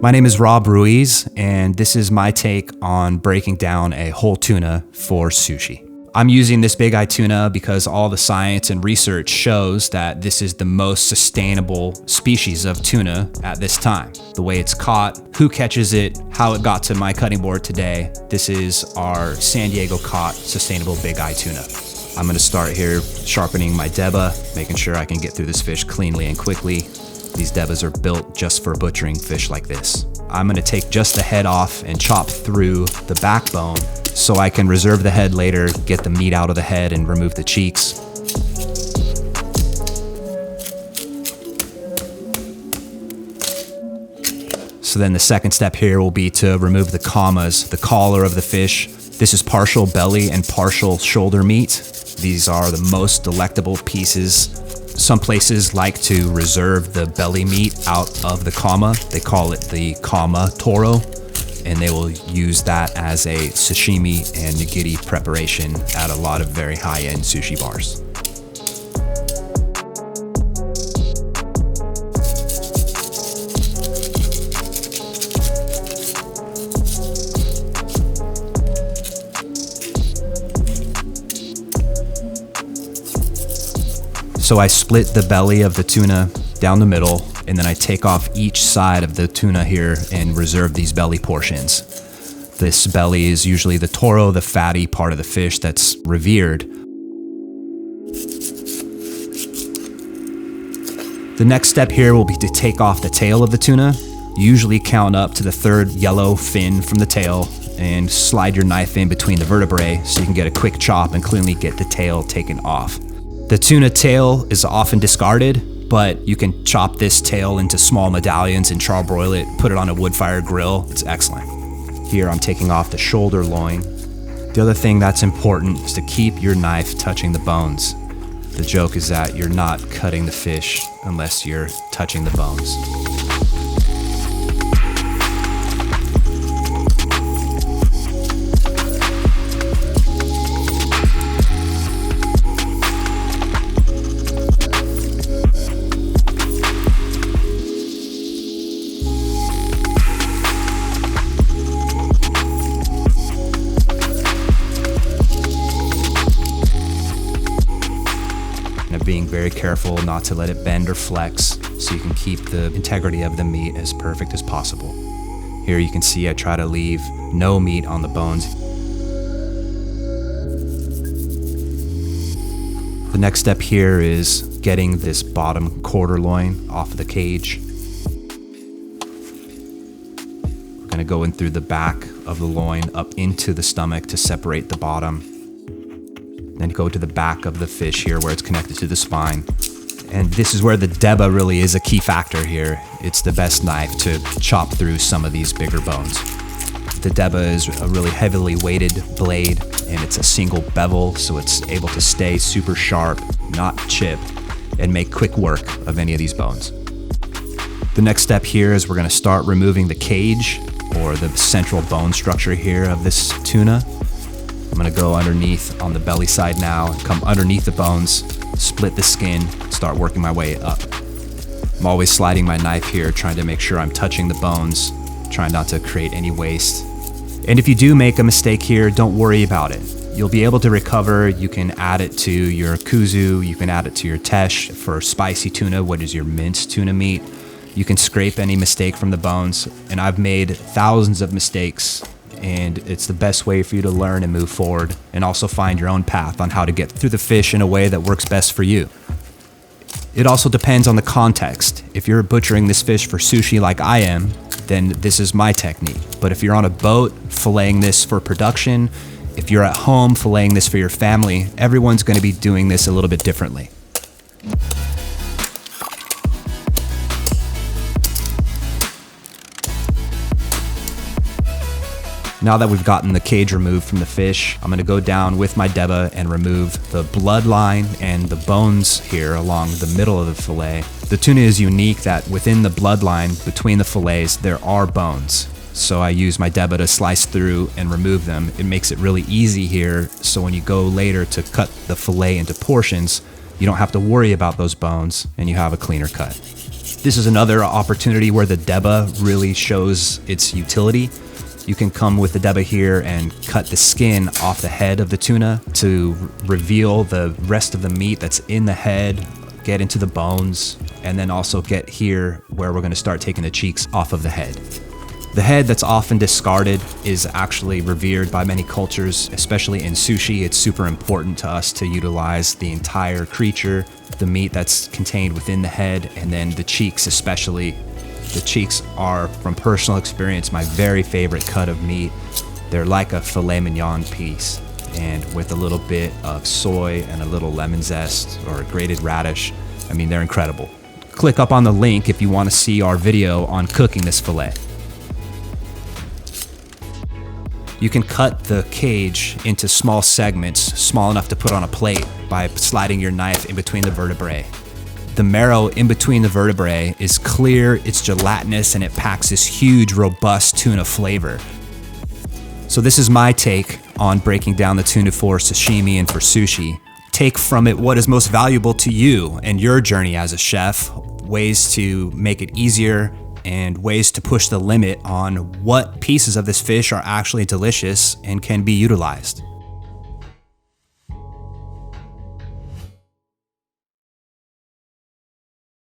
My name is Rob Ruiz, and this is my take on breaking down a whole tuna for sushi. I'm using this bigeye tuna because all the science and research shows that this is the most sustainable species of tuna at this time. The way it's caught, who catches it, how it got to my cutting board today. This is our San Diego caught sustainable bigeye tuna. I'm gonna start here sharpening my deba, making sure I can get through this fish cleanly and quickly. These debas are built just for butchering fish like this. I'm gonna take just the head off and chop through the backbone so I can reserve the head later, get the meat out of the head and remove the cheeks. So then the second step here will be to remove the camas, the collar of the fish. This is partial belly and partial shoulder meat. These are the most delectable pieces. Some places like to reserve the belly meat out of the kama. They call it the kama toro, and they will use that as a sashimi and nigiri preparation at a lot of very high-end sushi bars. So I split the belly of the tuna down the middle, and then I take off each side of the tuna here and reserve these belly portions. This belly is usually the toro, the fatty part of the fish that's revered. The next step here will be to take off the tail of the tuna. Usually count up to the third yellow fin from the tail and slide your knife in between the vertebrae so you can get a quick chop and cleanly get the tail taken off. The tuna tail is often discarded, but you can chop this tail into small medallions and charbroil it, put it on a wood fire grill. It's excellent. Here I'm taking off the shoulder loin. The other thing that's important is to keep your knife touching the bones. The joke is that you're not cutting the fish unless you're touching the bones. Being very careful not to let it bend or flex so you can keep the integrity of the meat as perfect as possible. Here you can see I try to leave no meat on the bones. The next step here is getting this bottom quarter loin off of the cage. We're gonna go in through the back of the loin up into the stomach to separate the bottom. Then go to the back of the fish here where it's connected to the spine. And this is where the deba really is a key factor here. It's the best knife to chop through some of these bigger bones. The deba is a really heavily weighted blade, and it's a single bevel, so it's able to stay super sharp, not chip, and make quick work of any of these bones. The next step here is we're gonna start removing the cage, or the central bone structure here of this tuna. I'm gonna go underneath on the belly side now, come underneath the bones, split the skin, start working my way up. I'm always sliding my knife here, trying to make sure I'm touching the bones, trying not to create any waste. And if you do make a mistake here, don't worry about it. You'll be able to recover. You can add it to your kuzu, you can add it to your tesh for spicy tuna, what is your minced tuna meat. You can scrape any mistake from the bones, and I've made thousands of mistakes, and it's the best way for you to learn and move forward and also find your own path on how to get through the fish in a way that works best for you. It also depends on the context. If you're butchering this fish for sushi like I am, then this is my technique. But if you're on a boat filleting this for production, if you're at home filleting this for your family, everyone's going to be doing this a little bit differently. Now that we've gotten the cage removed from the fish, I'm gonna go down with my deba and remove the bloodline and the bones here along the middle of the fillet. The tuna is unique that within the bloodline between the fillets, there are bones. So I use my deba to slice through and remove them. It makes it really easy here, so when you go later to cut the fillet into portions, You don't have to worry about those bones, and you have a cleaner cut. This is another opportunity where the deba really shows its utility. You can come with the deba here and cut the skin off the head of the tuna to reveal the rest of the meat that's in the head, get into the bones, and then also get here where we're gonna start taking the cheeks off of the head. The head that's often discarded is actually revered by many cultures, especially in sushi. It's super important to us to utilize the entire creature, the meat that's contained within the head, and then the cheeks especially. The cheeks are, from personal experience, my very favorite cut of meat. They're like a filet mignon piece, and with a little bit of soy and a little lemon zest or a grated radish, I mean, they're incredible. Click up on the link if you want to see our video on cooking this filet. You can cut the cage into small segments, small enough to put on a plate, by sliding your knife in between the vertebrae. The marrow in between the vertebrae is clear, it's gelatinous, and it packs this huge, robust tuna flavor. So this is my take on breaking down the tuna for sashimi and for sushi. Take from it what is most valuable to you and your journey as a chef, ways to make it easier, and ways to push the limit on what pieces of this fish are actually delicious and can be utilized.